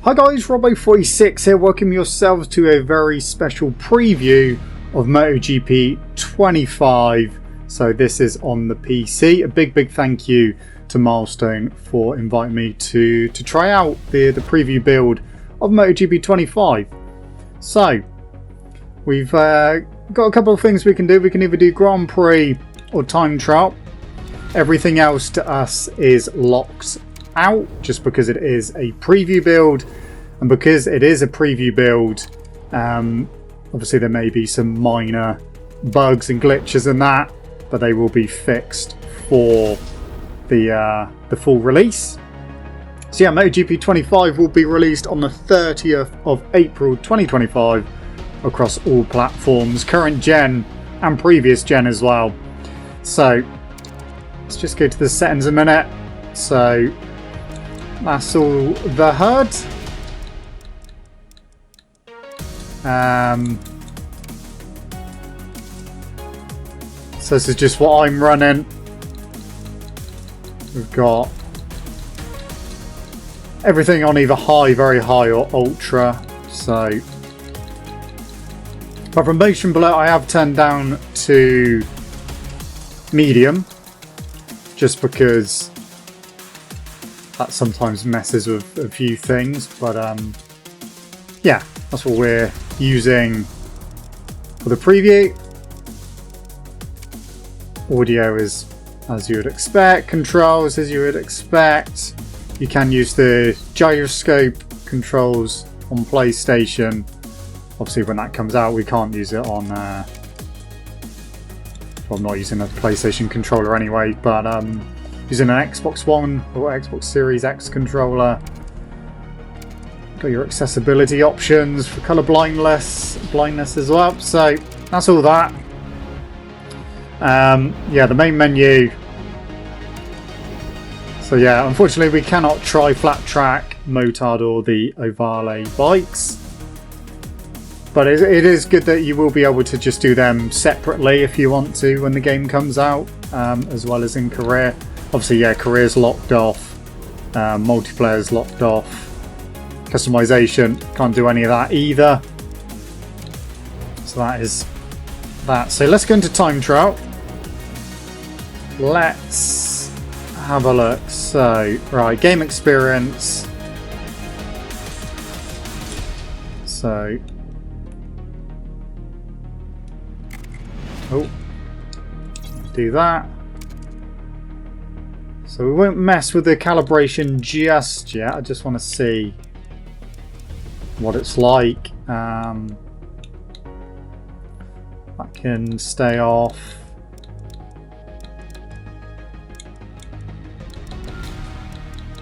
Hi guys, Robbo46 here, welcome yourselves to a very special preview of MotoGP 25. So this is on the PC. A big thank you to Milestone for inviting me to try out the preview build of MotoGP 25. So we've got a couple of things we can do. We can either do Grand Prix or time trial. Everything else to us is locked out just because it is a preview build, and because it is a preview build, obviously there may be some minor bugs and glitches in that, but they will be fixed for the full release. So yeah, MotoGP 25 will be released on the 30th of April 2025 across all platforms, current gen and previous gen as well. So let's just go to the settings a minute. So that's all the HUD. So this is just what I'm running. We've got everything on either high, very high, or ultra. So, but from motion blur, I have turned down to medium, just because that sometimes messes with a few things. But yeah, that's what we're using for the preview. Audio is as you would expect, controls as you would expect. You can use the gyroscope controls on PlayStation. Obviously when that comes out we can't use it on well, I'm not using a PlayStation controller anyway, but using an Xbox One or Xbox Series X controller. Got your accessibility options for colour blindness as well. So that's all that. Yeah, the main menu. So yeah, unfortunately we cannot try Flat Track, Motard or the Ovale bikes. But it is good that you will be able to just do them separately if you want to when the game comes out, as well as in career. Obviously, yeah, career's locked off, multiplayer's locked off. Customization, can't do any of that either. So that is that. So let's go into time trial. Let's have a look. So, right, game experience. So, oh, do that. So we won't mess with the calibration just yet. I just want to see what it's like. That can stay off.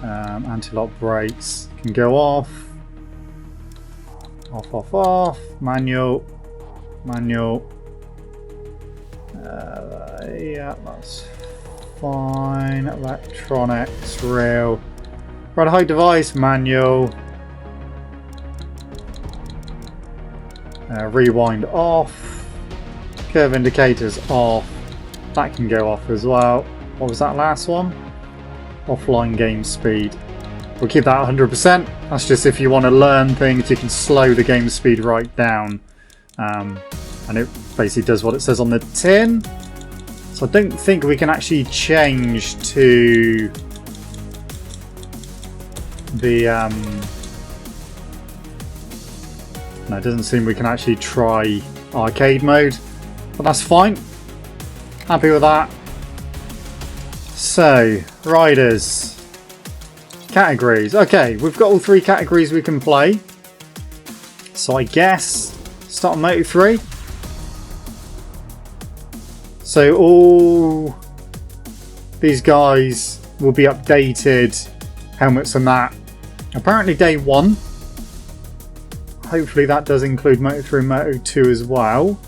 Anti-lock brakes can go off. Off. Manual. Yeah, that's fine. Electronics, rail. Right, height device, manual. Rewind off. Curve indicators off. That can go off as well. What was that last one? Offline game speed. We'll keep that 100%. That's just if you want to learn things, you can slow the game speed right down. And it basically does what it says on the tin. So I don't think we can actually change to the no, it doesn't seem we can actually try arcade mode, but that's fine. Happy with that. So, riders. Categories. Okay, we've got all three categories we can play. So I guess start on Moto 3. So all these guys will be updated, helmets and that. Apparently day 1. Hopefully that does include Moto 3 and Moto 2 as well.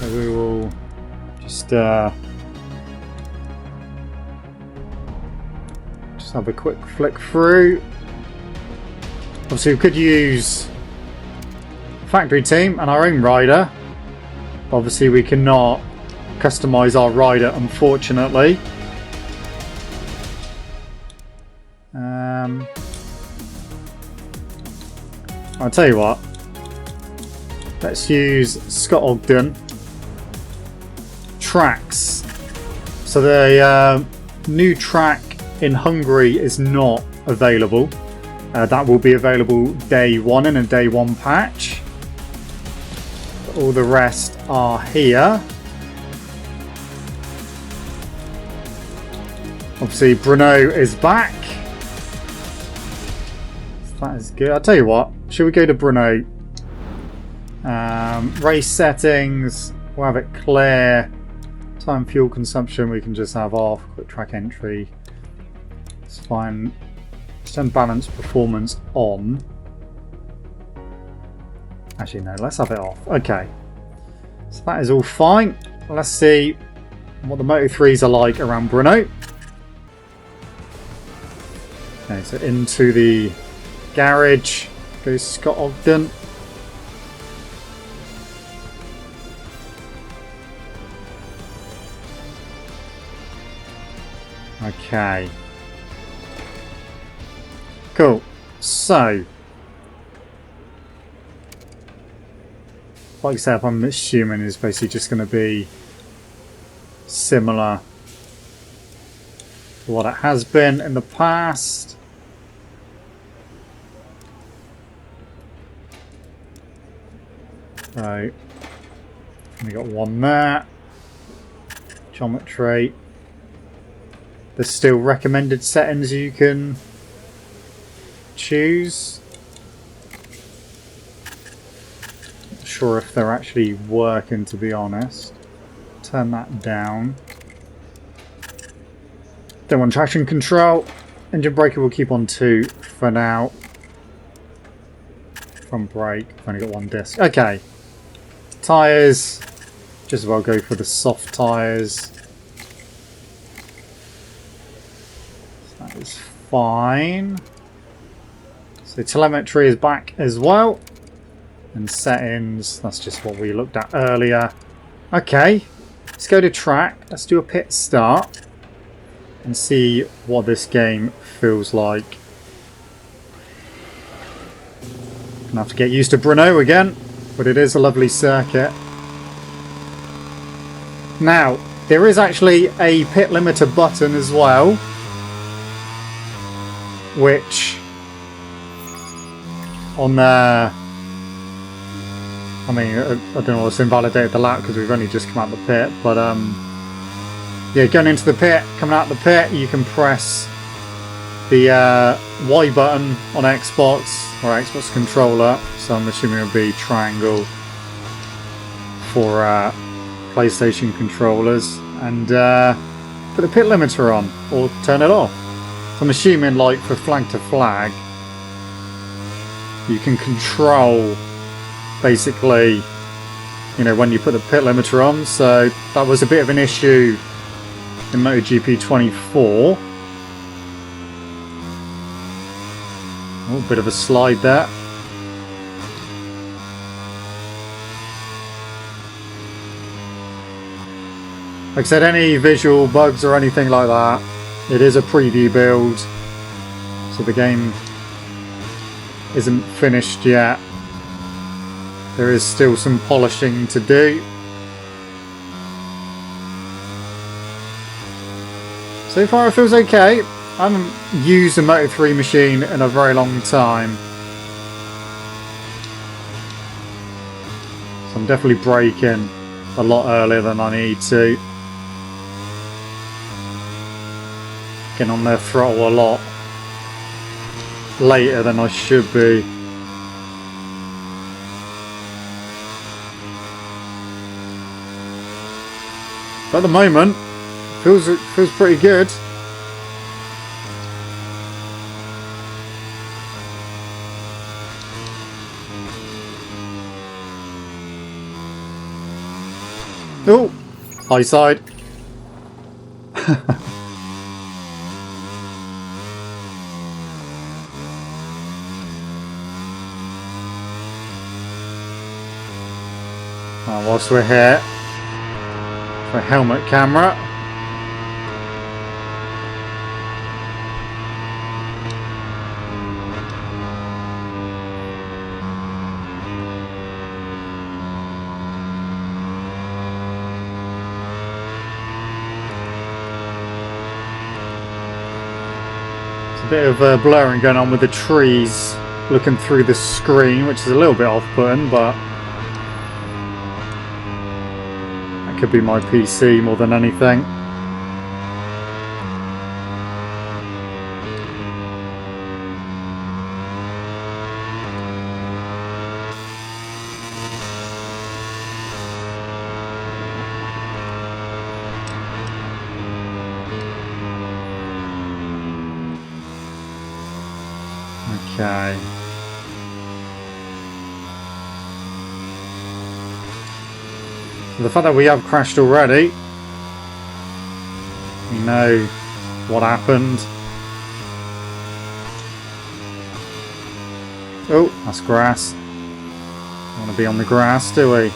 So we will just have a quick flick through. Obviously we could use factory team and our own rider. Obviously we cannot customize our rider, unfortunately. I'll tell you what. Let's use Scott Ogden. Tracks. So the new track in Hungary is not available. That will be available day 1 in a day 1 patch. All the rest are here. Obviously, Bruno is back. That is good. I'll tell you what. Should we go to Bruno? Race settings. We'll have it clear. Time fuel consumption we can just have off. Quick track entry. It's fine. Let's turn balance performance on. Actually, no. Let's have it off. Okay. So that is all fine. Let's see what the Moto3s are like around Bruno. Okay, so into the garage goes Scott Ogden. Okay. Cool. So, like I said, I'm assuming is basically just going to be similar to what it has been in the past. So, we got one there. Geometry. There's still recommended settings you can choose. Not sure if they're actually working, to be honest. Turn that down. Don't want traction control. Engine braking will keep on 2 for now. Front brake, I've only got 1 disc. Okay. Tyres. Just as well go for the soft tyres. That is fine. So telemetry is back as well. And settings, that's just what we looked at earlier. Okay, let's go to track. Let's do a pit start and see what this game feels like. Gonna have to get used to Bruno again, but it is a lovely circuit. Now, there is actually a pit limiter button as well, which on the, I mean, I don't know what's invalidated the lap because we've only just come out of the pit, but yeah, going into the pit, coming out of the pit, you can press the Y button on Xbox or Xbox controller, so I'm assuming it'll be triangle for PlayStation controllers, and put the pit limiter on or turn it off. So I'm assuming, like for flag to flag, you can control basically, you know, when you put the pit limiter on. So that was a bit of an issue in MotoGP 24. Oh, a bit of a slide there. Like I said, any visual bugs or anything like that, it is a preview build, so the game isn't finished yet. There is still some polishing to do. So far it feels okay. I haven't used a Moto3 machine in a very long time. So I'm definitely braking a lot earlier than I need to. Getting on their throttle a lot later than I should be. But at the moment, it feels pretty good. Oh, high side. Whilst we're here, for helmet camera. Bit of blurring going on with the trees looking through the screen, which is a little bit off-putting, but that could be my PC more than anything. Okay. So the fact that we have crashed already, we know what happened. Oh, that's grass. Don't want to be on the grass, do we?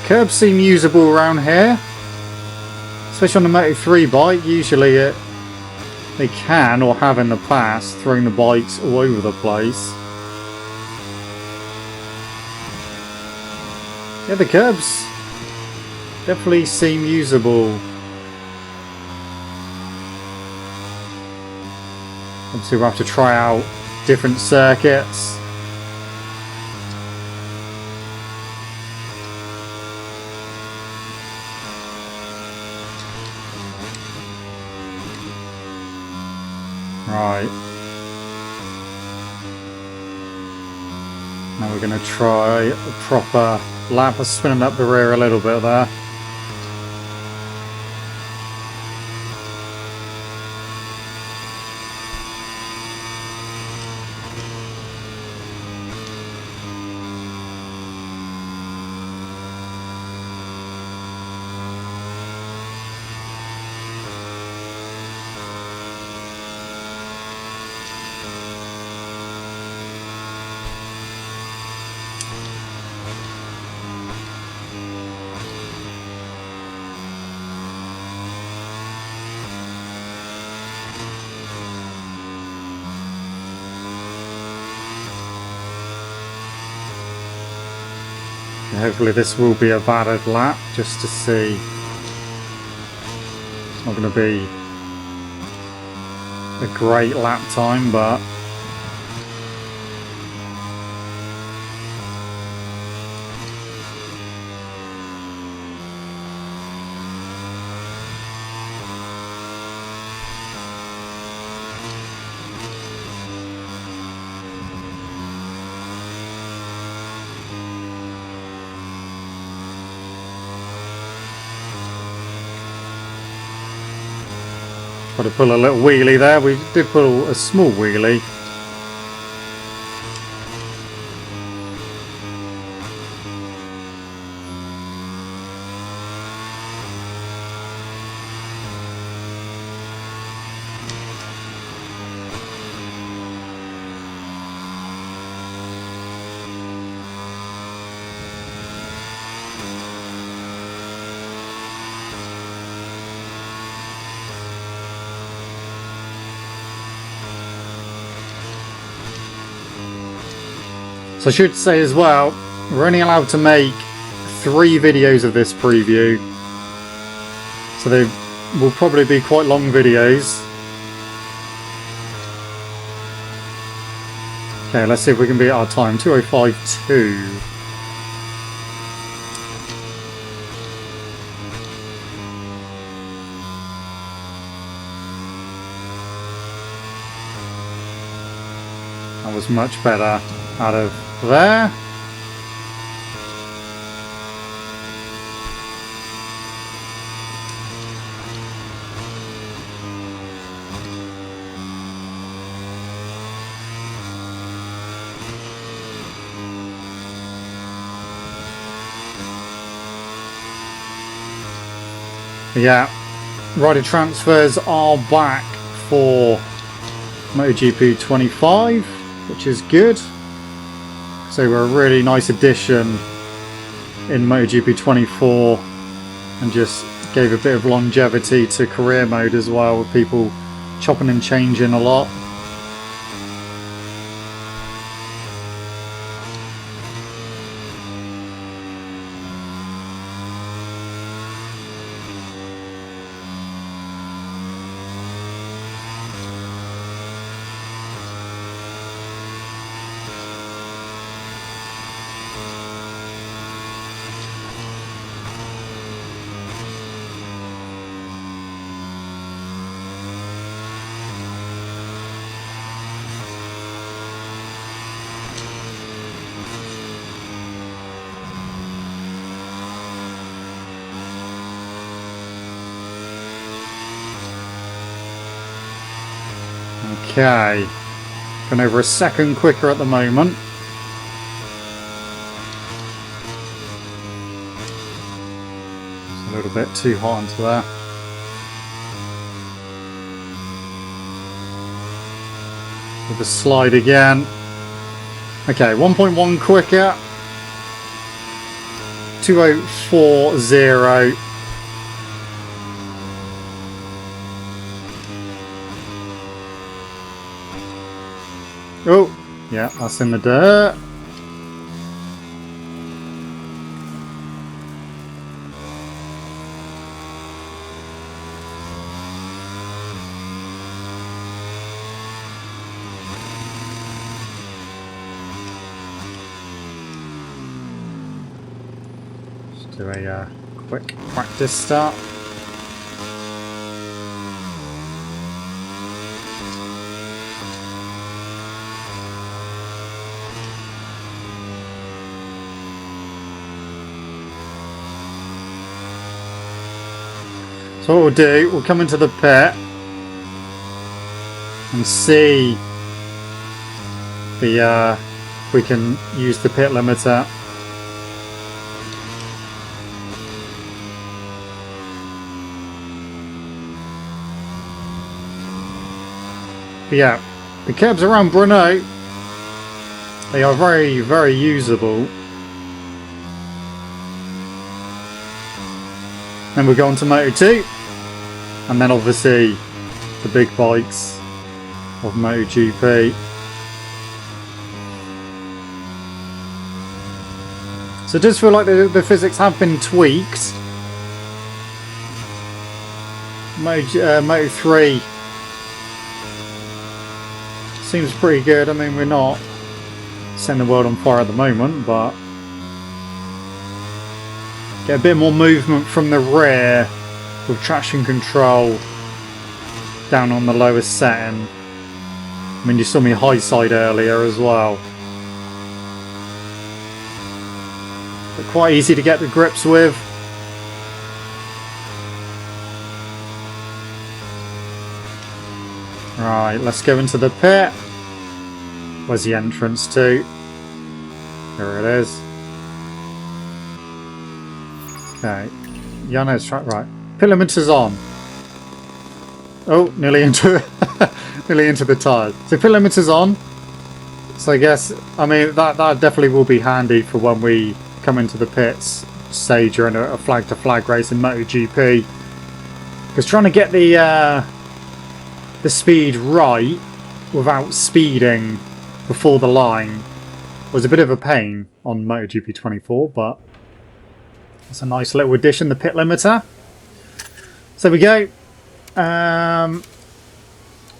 Curbs seem usable around here. Especially on the Moto3 bike, usually they can, or have in the past, throwing the bikes all over the place. Yeah, the curbs definitely seem usable. Obviously we'll have to try out different circuits. Right. Now we're going to try a proper lap. Of spinning up the rear a little bit there. Hopefully this will be a valid lap, just to see. It's not going to be a great lap time, but got to pull a little wheelie there. We did pull a small wheelie. So I should say as well, we're only allowed to make 3 videos of this preview. So they will probably be quite long videos. Okay, let's see if we can beat our time. 2:05.2. That was much better out of there. Yeah, rider transfers are back for MotoGP 25, which is good. So we're a really nice addition in MotoGP 24 and just gave a bit of longevity to career mode as well, with people chopping and changing a lot. Okay. Going over a second quicker at the moment. It's a little bit too hot into there. With the slide again. Okay, 1.1 quicker. 2040. Oh, yeah, that's in the dirt. Just do a quick practice start. So what we'll do, we'll come into the pit and see the if we can use the pit limiter. But yeah, the curbs around Brno, they are very, very usable. Then we'll go on to Moto2, and then obviously the big bikes of MotoGP. So it does feel like the physics have been tweaked. Moto3 seems pretty good. I mean, we're not setting the world on fire at the moment, but get a bit more movement from the rear with traction control down on the lowest setting. I mean, you saw me high side earlier as well. But quite easy to get the grips with. Right, let's go into the pit. Where's the entrance to? There it is. Okay, yeah, no, it's right. Pit limiter's on. Oh, nearly into nearly into the tyres. So pit limiter's on. So I guess, I mean, that definitely will be handy for when we come into the pits, say during a flag-to-flag race in MotoGP. Because trying to get the speed right without speeding before the line was a bit of a pain on MotoGP 24, but it's a nice little addition, the pit limiter. So we go.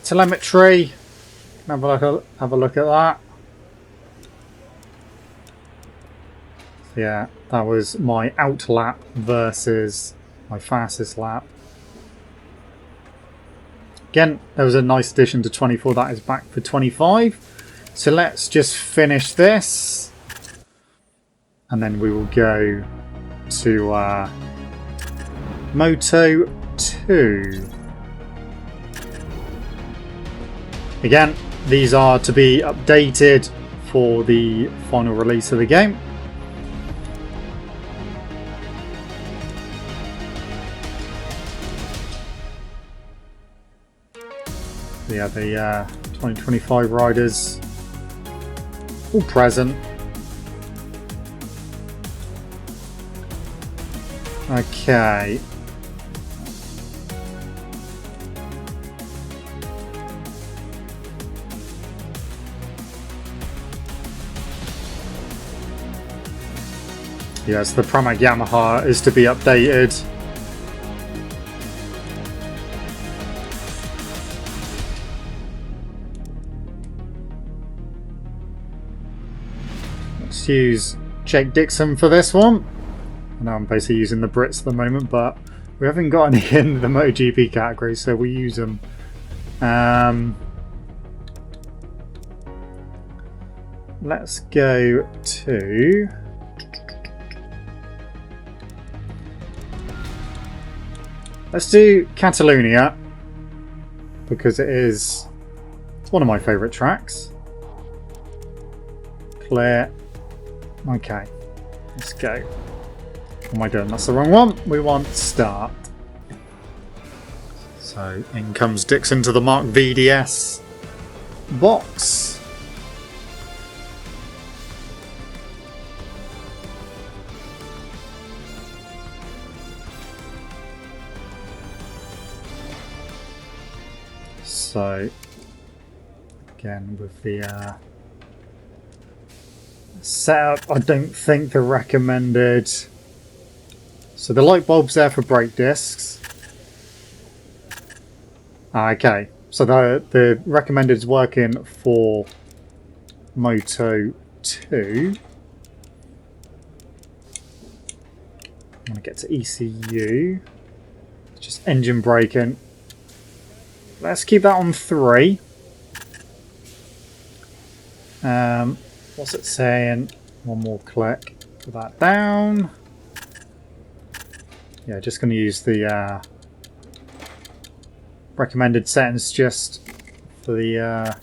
Telemetry. Have a look at that. Yeah, that was my out lap versus my fastest lap. Again, there was a nice addition to 24. That is back for 25. So let's just finish this, and then we will go to Moto 2. Again, these are to be updated for the final release of the game. Yeah, the 2025 riders all present. Okay. Yes, the Pramac Yamaha is to be updated. Let's use Jake Dixon for this one. I know I'm basically using the Brits at the moment, but we haven't got any in the MotoGP category, so we use them. Let's go to... Let's do Catalonia, because it is It's one of my favourite tracks. Clear. Okay, let's go. What am I doing? That's the wrong one. We want start. So in comes Dixon to the Mark VDS box. So again with the setup, I don't think the recommended. So the light bulb's there for brake discs. Okay, so the recommended is working for Moto 2. I want to get to ECU. Just engine braking. Let's keep that on 3. What's it saying? One more click. Put that down. Yeah, just going to use the recommended settings just for the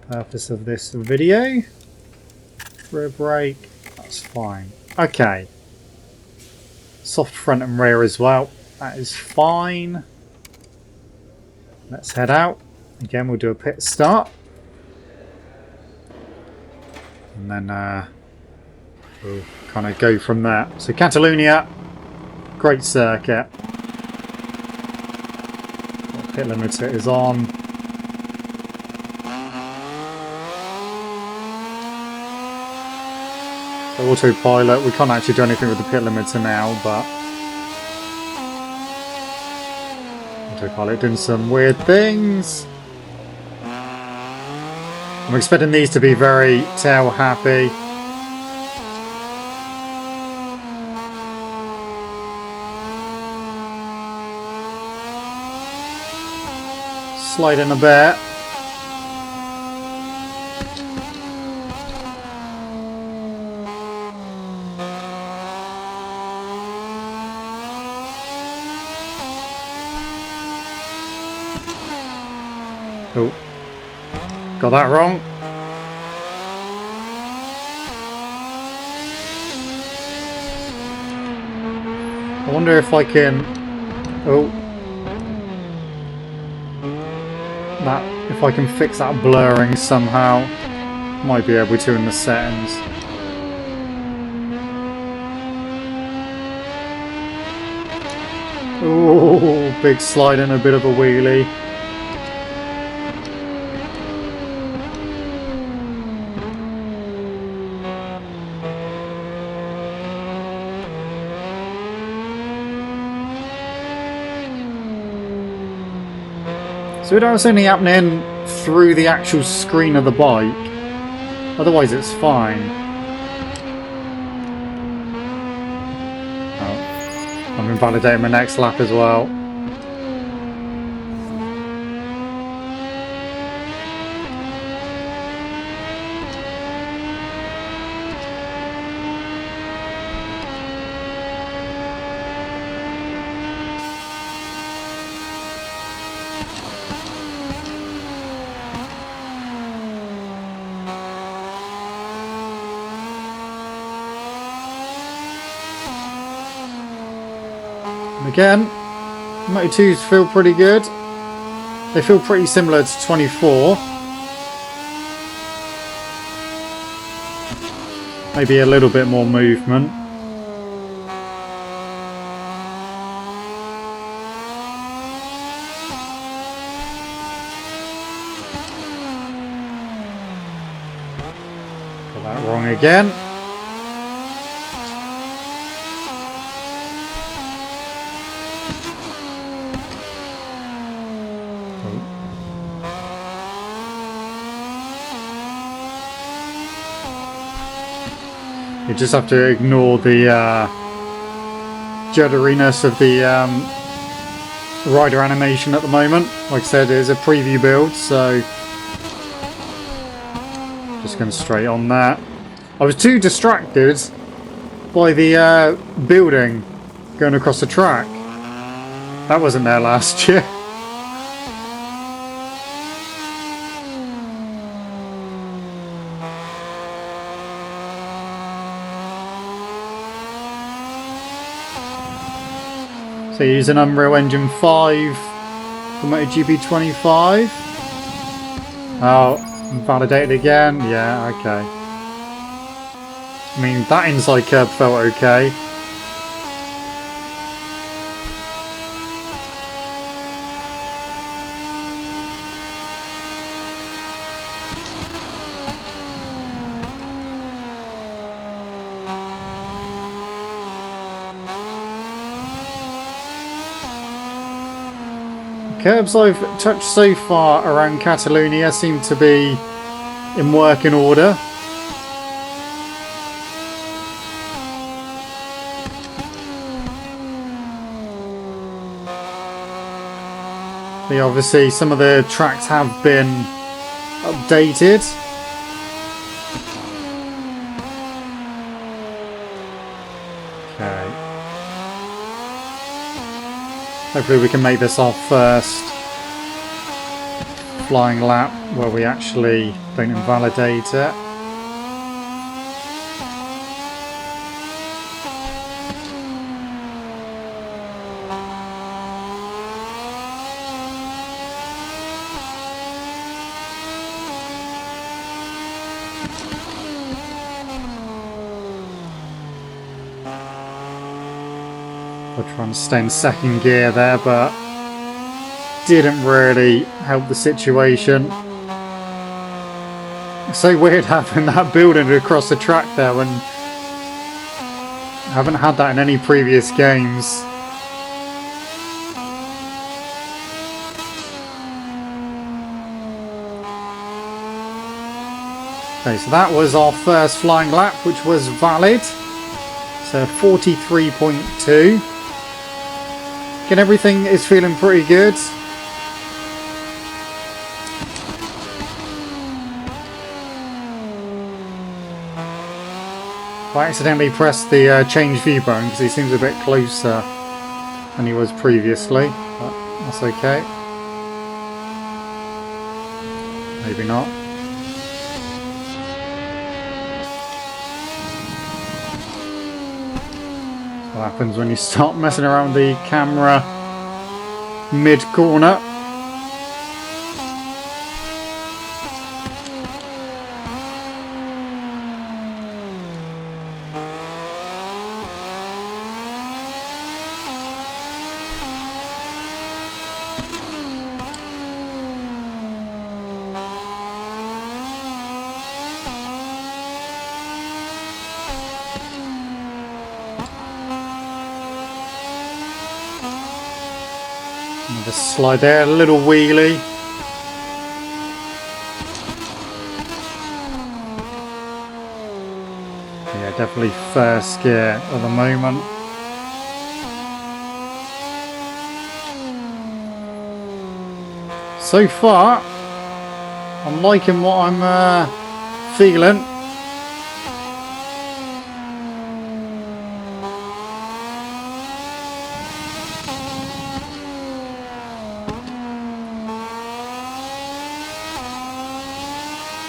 purpose of this video. Rear brake, that's fine. Okay. Soft front and rear as well. That is fine. Let's head out. Again, we'll do a pit start. And then we'll kind of go from there. So Catalunya, great circuit. Pit limiter is on. So autopilot, we can't actually do anything with the pit limiter now, but autopilot doing some weird things. I'm expecting these to be very tail happy. Slide in a bit. Oh, got that wrong. I wonder if I can. Oh. That, if I can fix that blurring somehow. Might be able to in the settings. Oh, big slide and a bit of a wheelie. So that's only happening through the actual screen of the bike. Otherwise it's fine. Oh, I'm invalidating my next lap as well. Again, Moto2s feel pretty good. They feel pretty similar to 24. Maybe a little bit more movement. Got that wrong again. You just have to ignore the judderiness of the rider animation at the moment. Like I said, it is a preview build, so just going straight on that. I was too distracted by the building going across the track. That wasn't there last year. So you're using Unreal Engine 5 for MotoGP 25. Oh, validated again. Yeah, okay. I mean, that inside curb felt okay. Curbs I've touched so far around Catalonia seem to be in working order. Obviously some of the tracks have been updated. Okay. Hopefully we can make this our first flying lap where we actually don't invalidate it. We're trying to stay in second gear there, but didn't really help the situation. It's so weird having that building across the track there when I haven't had that in any previous games. Okay, so that was our first flying lap, which was valid. So 43.2. Again, everything is feeling pretty good. I accidentally pressed the change view button because he seems a bit closer than he was previously, but that's okay. Maybe not. What happens when you start messing around the camera mid-corner. Just slide there, a little wheelie. Yeah, definitely first gear at the moment. So far, I'm liking what I'm feeling.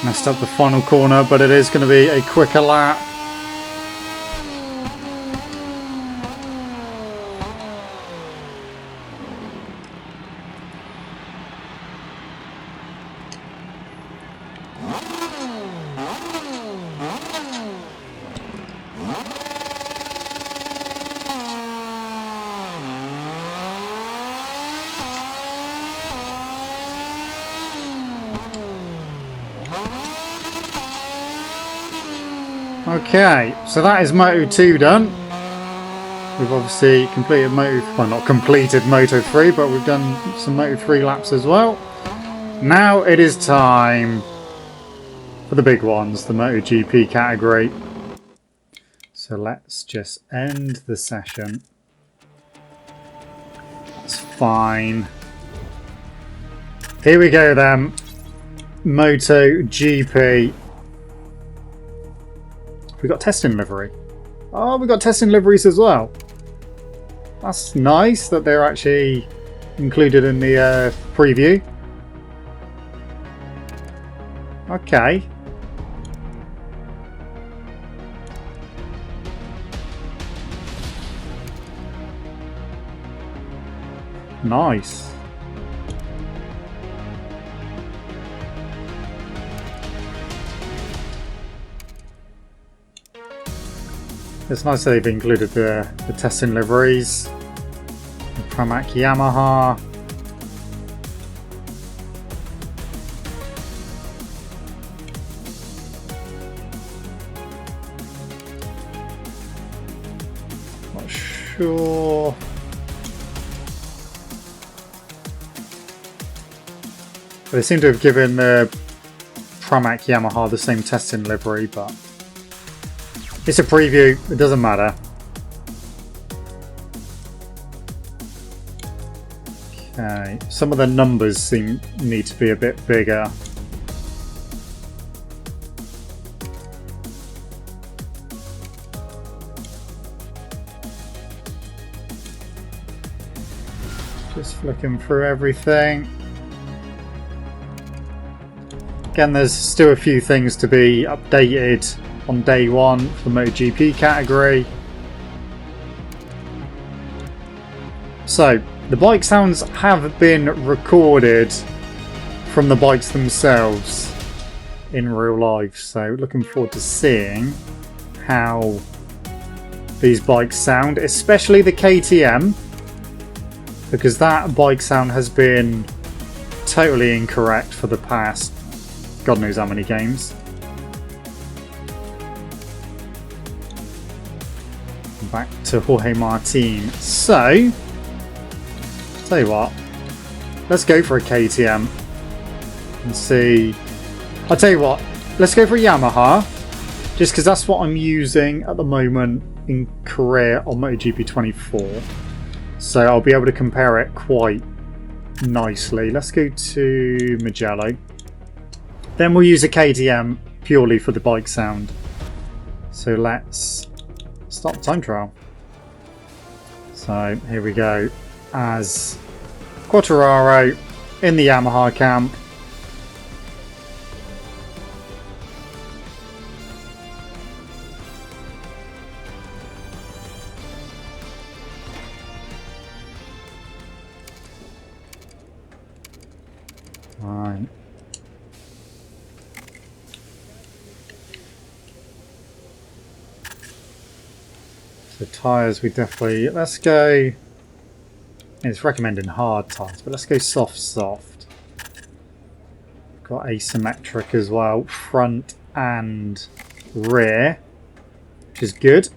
Messed up the final corner, but it is going to be a quicker lap. Okay, so that is Moto 2 done. We've obviously completed not completed Moto 3, but we've done some Moto 3 laps as well. Now it is time for the big ones, the MotoGP category. So let's just end the session. That's fine. Here we go then. MotoGP. We got testing livery. Oh, we got testing liveries as well. That's nice that they're actually included in the preview. Okay. Nice. It's nice that they've included the testing liveries. The Pramac Yamaha. Not sure. They seem to have given the Pramac Yamaha the same testing livery, but it's a preview, it doesn't matter. Okay, some of the numbers need to be a bit bigger. Just flicking through everything. Again, there's still a few things to be updated on day one for the MotoGP category. So, the bike sounds have been recorded from the bikes themselves in real life. So, looking forward to seeing how these bikes sound, especially the KTM, because that bike sound has been totally incorrect for the past God knows how many games. Back to Jorge Martin. So, tell you what, let's go for a KTM and see. I'll tell you what, let's go for a Yamaha, just because that's what I'm using at the moment in career on MotoGP 24. So I'll be able to compare it quite nicely. Let's go to Mugello. Then we'll use a KTM purely for the bike sound. So let's start the time trial. So here we go. As Quartararo in the Yamaha camp. Right. The tyres, we definitely, let's go, it's recommending hard tyres, but let's go soft. Got asymmetric as well, front and rear, which is good.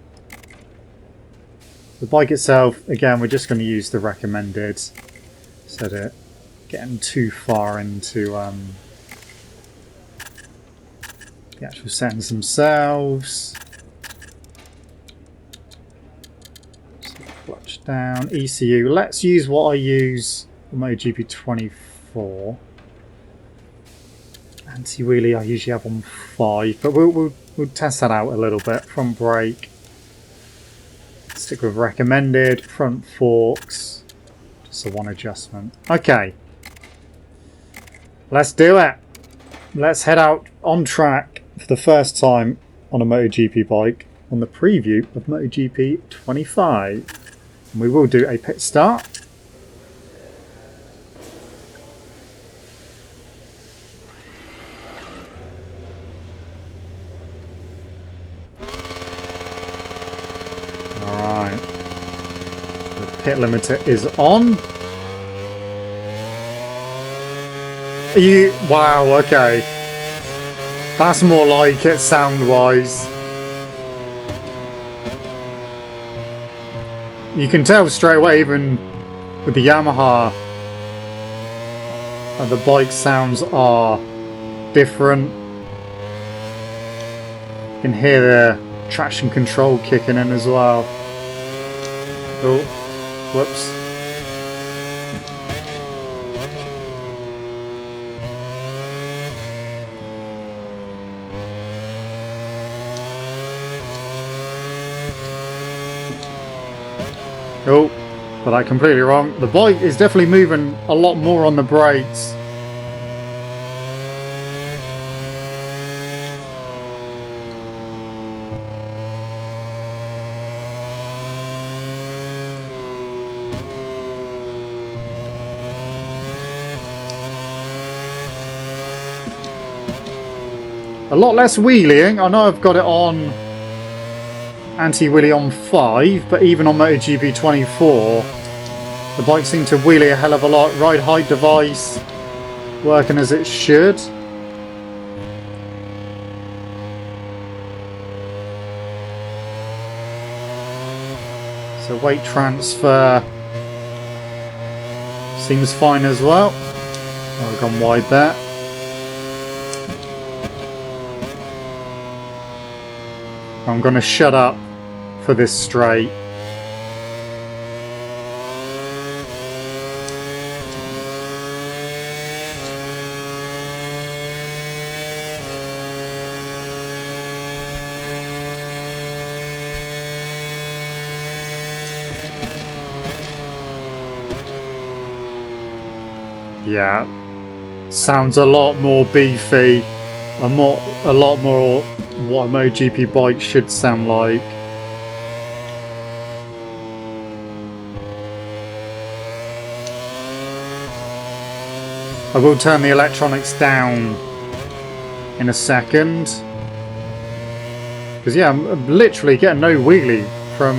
The bike itself, again, we're just going to use the recommended, so that getting too far into the actual settings themselves. Clutch down, ECU. Let's use what I use for MotoGP 24. Anti-wheelie I usually have on 5, but we'll test that out a little bit. Front brake. Stick with recommended. Front forks. Just a one adjustment. Okay. Let's do it. Let's head out on track for the first time on a MotoGP bike on the preview of MotoGP 25. And we will do a pit start. Alright. The pit limiter is on. Wow, okay. That's more like it sound-wise. You can tell straight away, even with the Yamaha, that the bike sounds are different. You can hear the traction control kicking in as well. Oh, whoops. Oh, got that completely wrong. The bike is definitely moving a lot more on the brakes. A lot less wheeling. I know I've got it on anti-wheelie on 5, but even on MotoGP 24, the bike seemed to wheelie a hell of a lot. Ride height device working as it should. So weight transfer seems fine as well. I've gone wide there. I'm going to shut up for this straight. Yeah, sounds a lot more beefy, a lot more what a MotoGP bike should sound like. I will turn the electronics down in a second, because yeah, I'm literally getting no wheelie from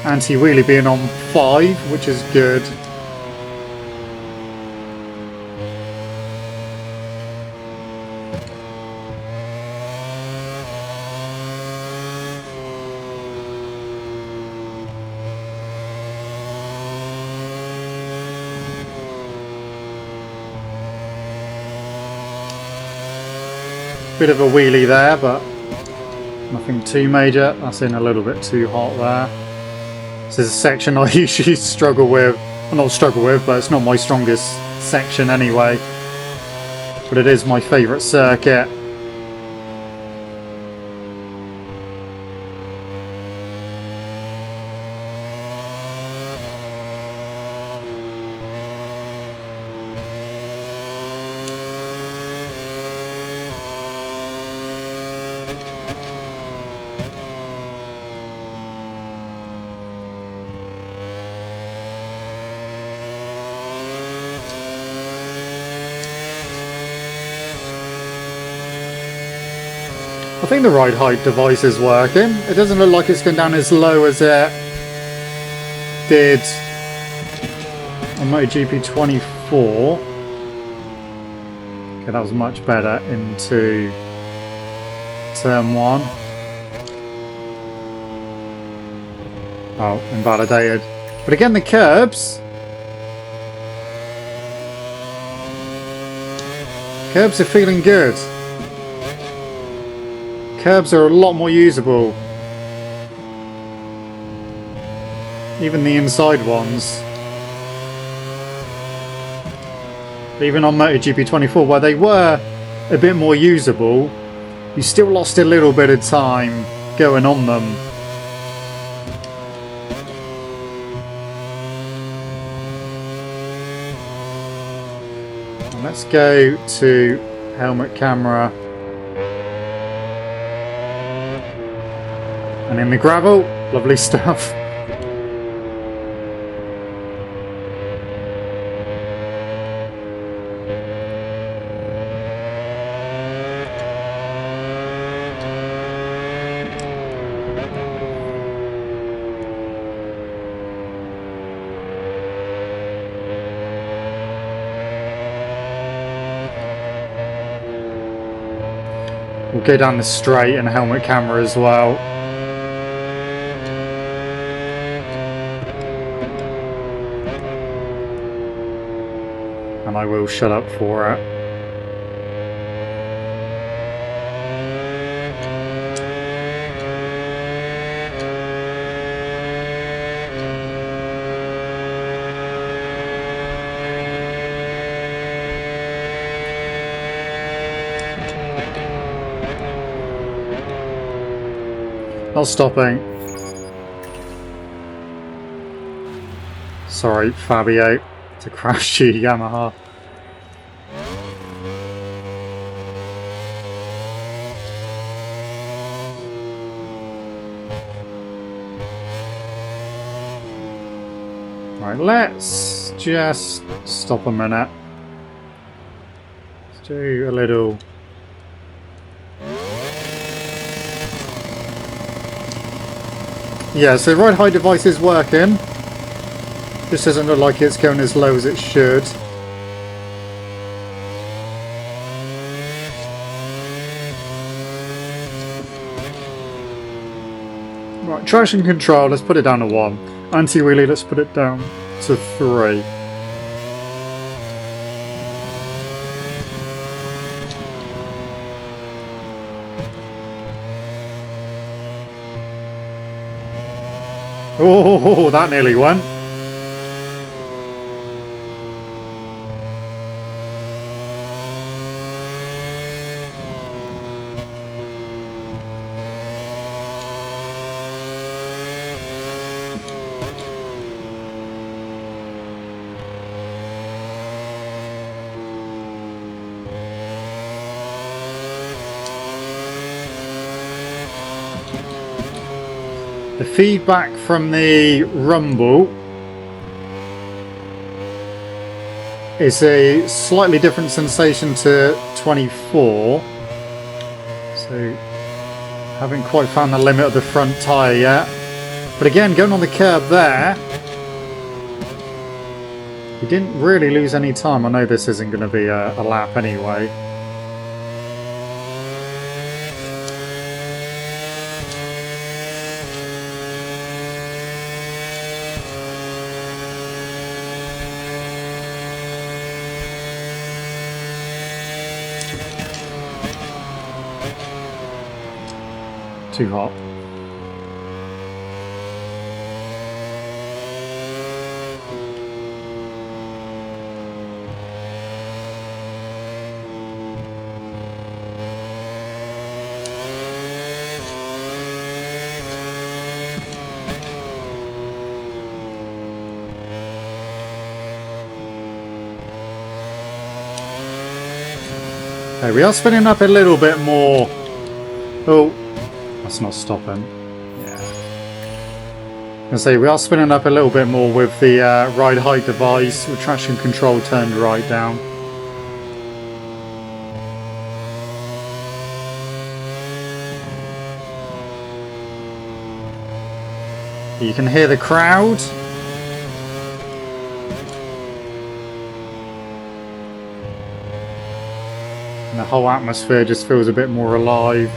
anti-wheelie being on 5, which is good. Bit of a wheelie there, but nothing too major. That's in a little bit too hot there. This is a section I usually struggle with. Well, not struggle with, but it's not my strongest section anyway. But it is my favourite circuit. I think the ride height device is working. It doesn't look like it's going down as low as it did on MotoGP 24. Okay, that was much better into turn 1. Oh, invalidated. But again, the curbs. Curbs are feeling good. Curbs are a lot more usable. Even the inside ones. Even on MotoGP 24, where they were a bit more usable, you still lost a little bit of time going on them. And let's go to helmet camera. And in the gravel, lovely stuff. We'll go down the straight and helmet camera as well. And I will shut up for it. Not stopping. Sorry, Fabio, to crash you, Yamaha. Right, let's just stop a minute. Let's do a little Yeah, so the ride height device is working. This doesn't look like it's going as low as it should. Right, traction control, let's put it down to 1. Anti-wheelie, let's put it down to 3. Oh, that nearly went. The feedback from the rumble is a slightly different sensation to 24. So, haven't quite found the limit of the front tyre yet. But again, going on the curb there, we didn't really lose any time. I know this isn't going to be a lap anyway. Too hot. Okay, we are spinning up a little bit more. Oh. That's not stopping. Yeah. I say we are spinning up a little bit more with the ride height device with traction control turned right down. You can hear the crowd. And the whole atmosphere just feels a bit more alive.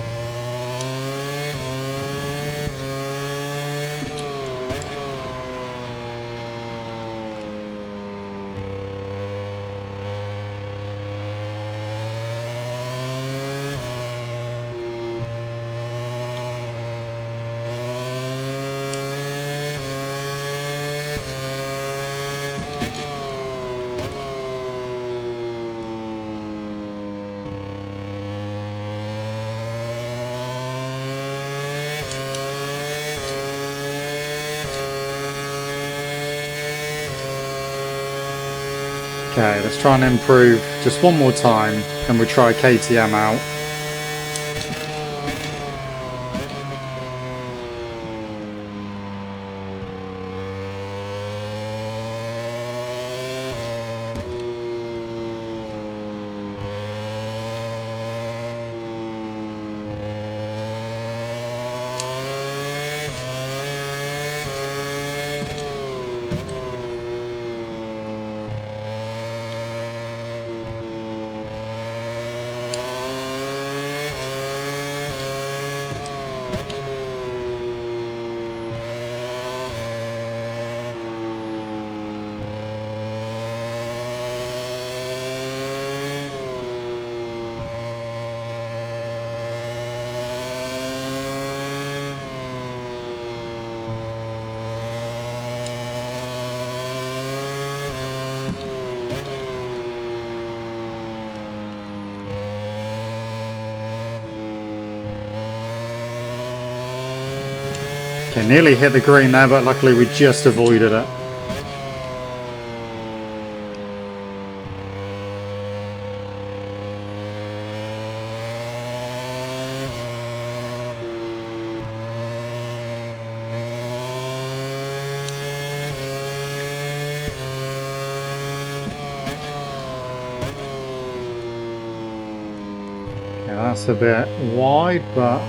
Okay, let's try and improve just one more time, then we'll try KTM out. Okay, nearly hit the green there, but luckily we just avoided it. Yeah, that's a bit wide, but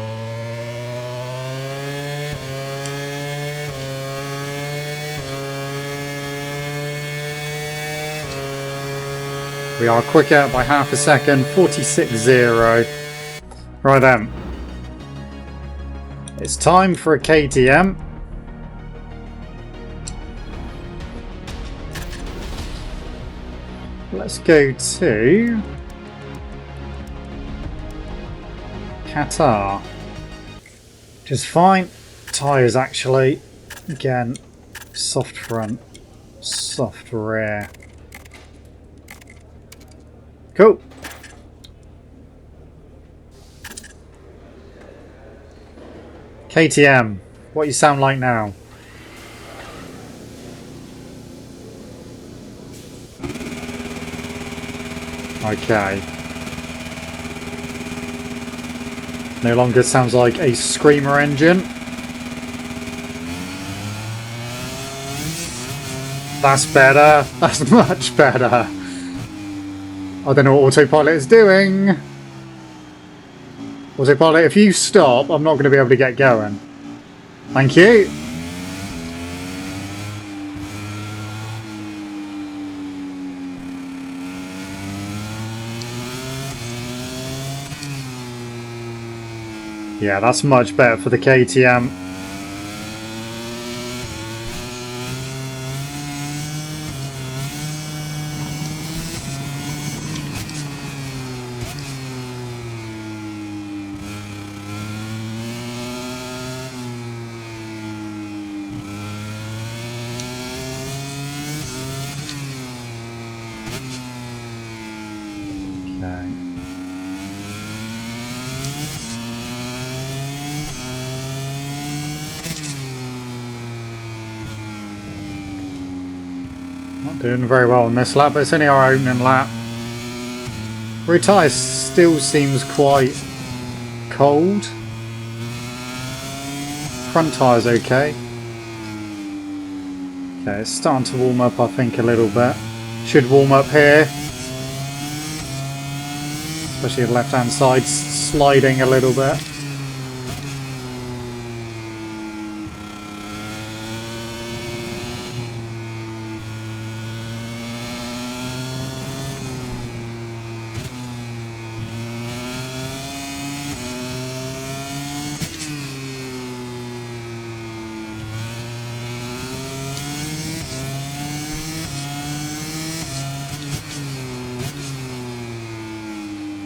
We are quicker by half a second, 46.0. Right then. It's time for a KTM. Let's go to Qatar. Which is fine. Tyres actually, again, soft front, soft rear. Cool. KTM, what you sound like now? Okay. No longer sounds like a screamer engine. That's better. That's much better. I don't know what autopilot is doing. Autopilot, if you stop, I'm not going to be able to get going. Thank you. Yeah, that's much better for the KTM. Not doing very well on this lap, but it's only our opening lap. Rear tyre still seems quite cold. Front tyre's okay. Okay, it's starting to warm up, I think, a little bit. Should warm up here. Especially the left hand side sliding a little bit.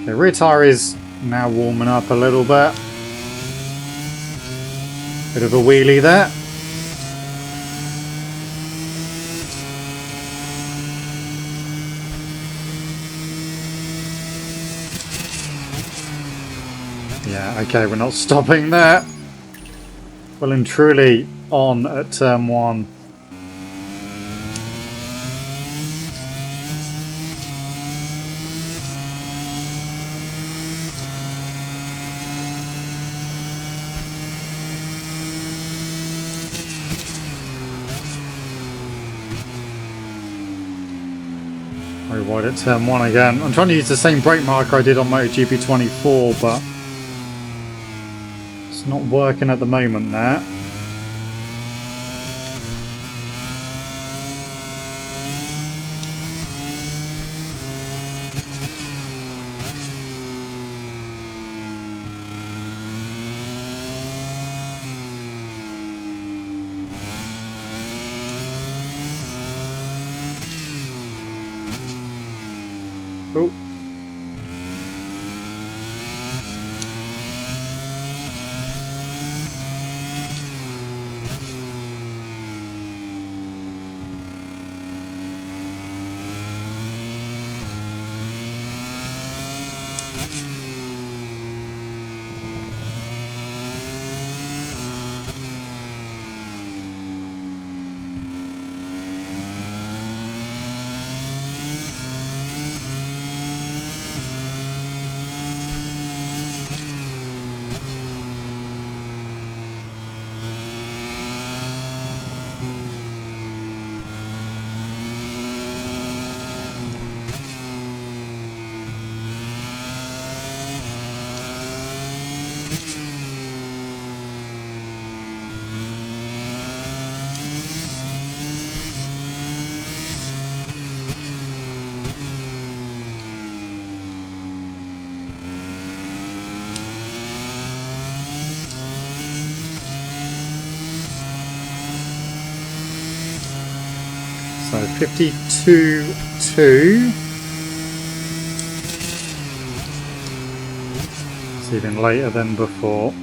Okay, rear tyre is now warming up a little bit. Bit of a wheelie there. Yeah, okay, we're not stopping there. Well and truly on at turn 1. Very wide at turn 1 again. I'm trying to use the same brake marker I did on MotoGP 24, but it's not working at the moment there. Oh. So 52.2. It's even later than before.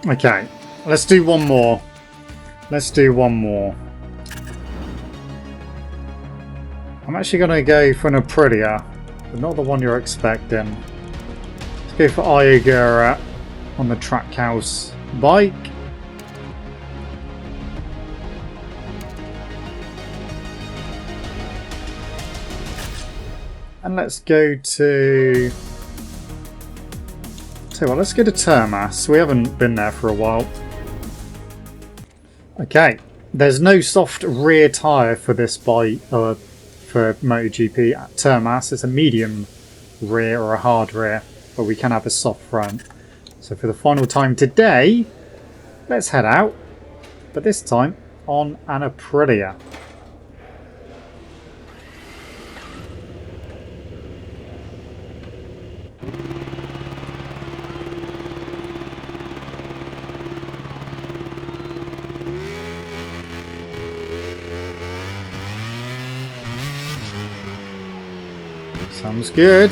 Okay, let's do one more. Let's do one more. I'm actually going to go for an Aprilia, but not the one you're expecting. Let's go for Ayagura on the Trackhouse bike. And let's go to... So well, let's go to Termas. We haven't been there for a while. Okay, there's no soft rear tyre for this bike, for MotoGP at Termas. It's a medium rear or a hard rear, but we can have a soft front. So for the final time today, let's head out, but this time on an Aprilia. Sounds good.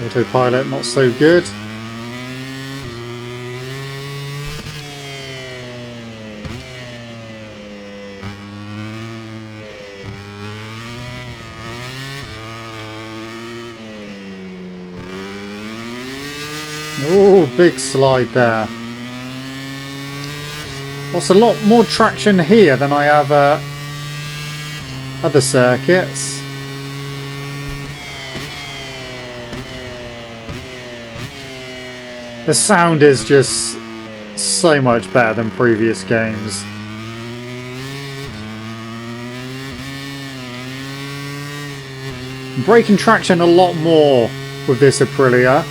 Autopilot not so good. Oh, big slide there. Lost a lot more traction here than I have other circuits. The sound is just so much better than previous games. Braking traction a lot more with this Aprilia.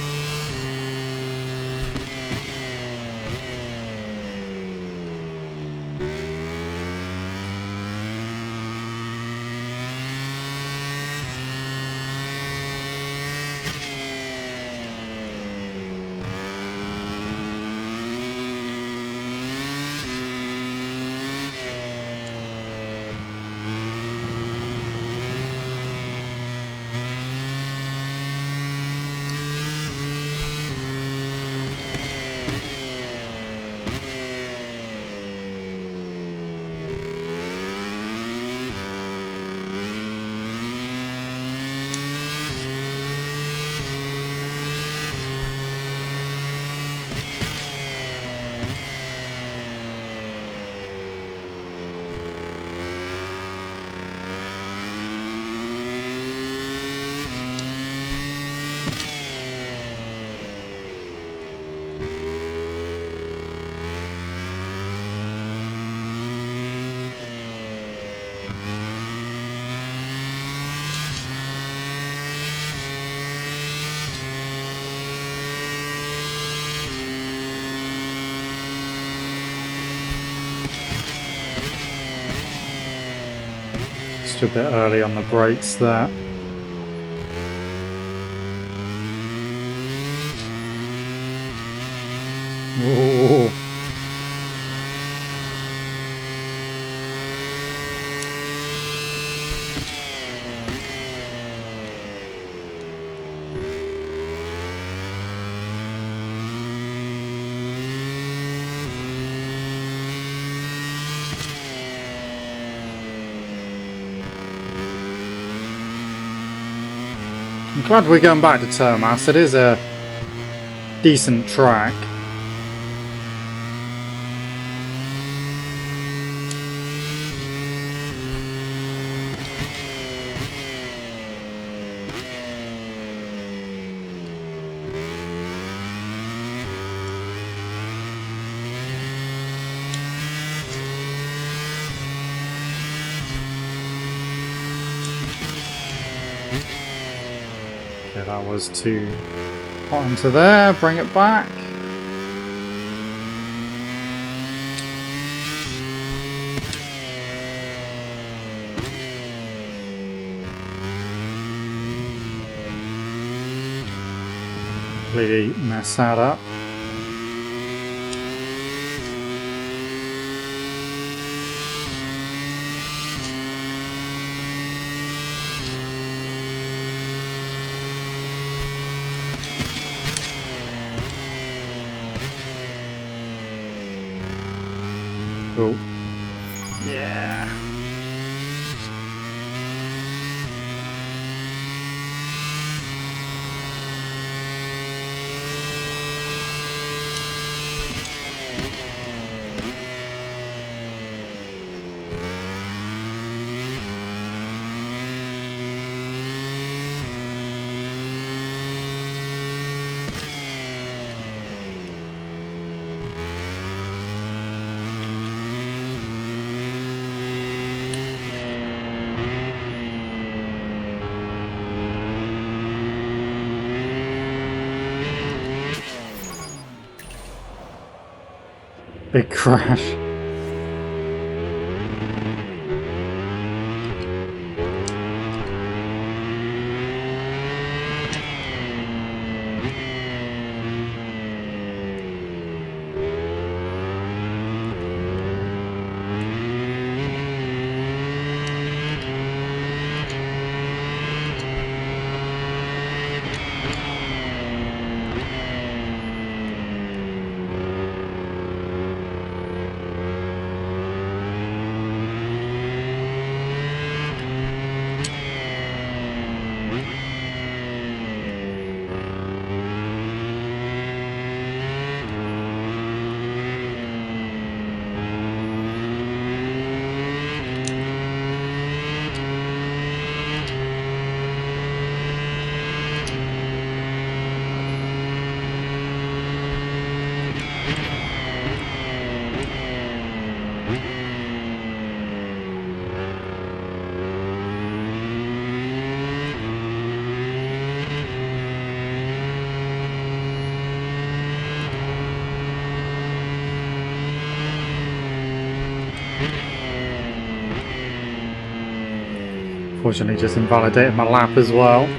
A bit early on the brakes there. Ooh. I'm glad we're going back to Termas. It is a decent track. Okay, that was too hot into there. Bring it back. Completely mess that up. Oh. Yeah. Big crash. Fortunately, just invalidated my lap as well.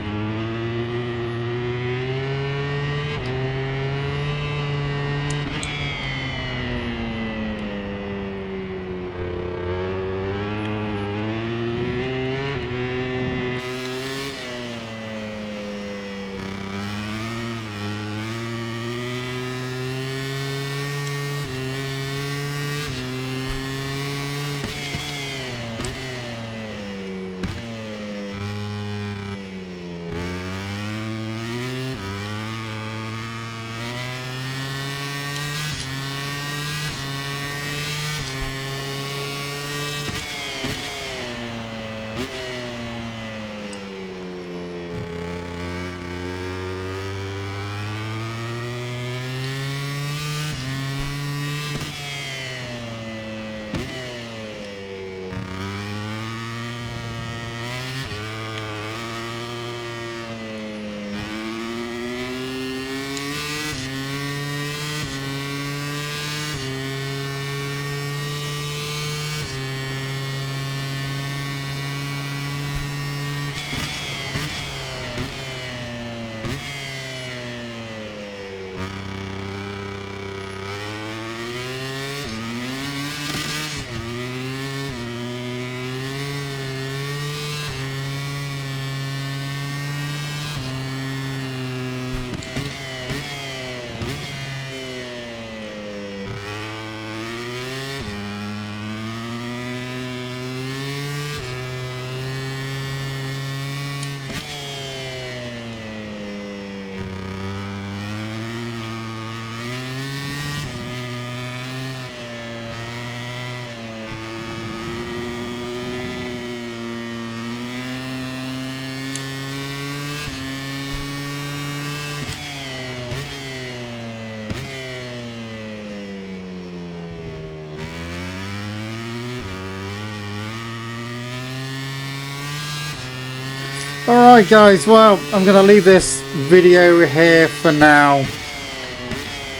Alright guys, well, I'm going to leave this video here for now.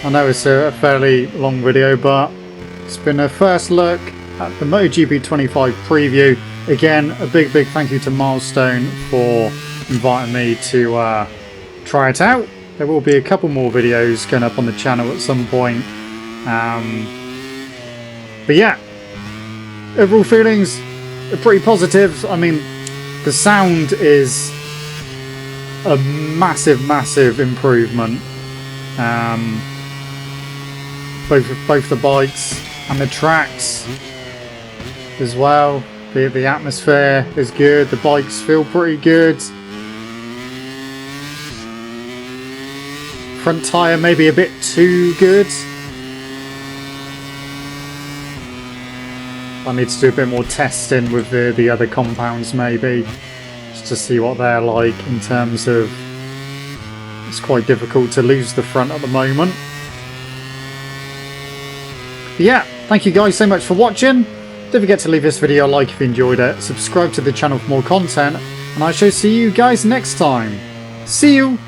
I know it's a fairly long video, but it's been a first look at the MotoGP 25 preview. Again, a big thank you to Milestone for inviting me to try it out. There will be a couple more videos going up on the channel at some point. But yeah, overall feelings are pretty positive. I mean, the sound is a massive improvement. Both the bikes And the tracks as well. The atmosphere is good. The bikes feel pretty good. Front tyre maybe a bit too good. I need to do a bit more testing with the other compounds maybe, just to see what they're like in terms of... It's quite difficult to lose the front at the moment. But yeah, thank you guys so much for watching. Don't forget to leave this video a like if you enjoyed it, subscribe to the channel for more content, and I shall see you guys next time. See you!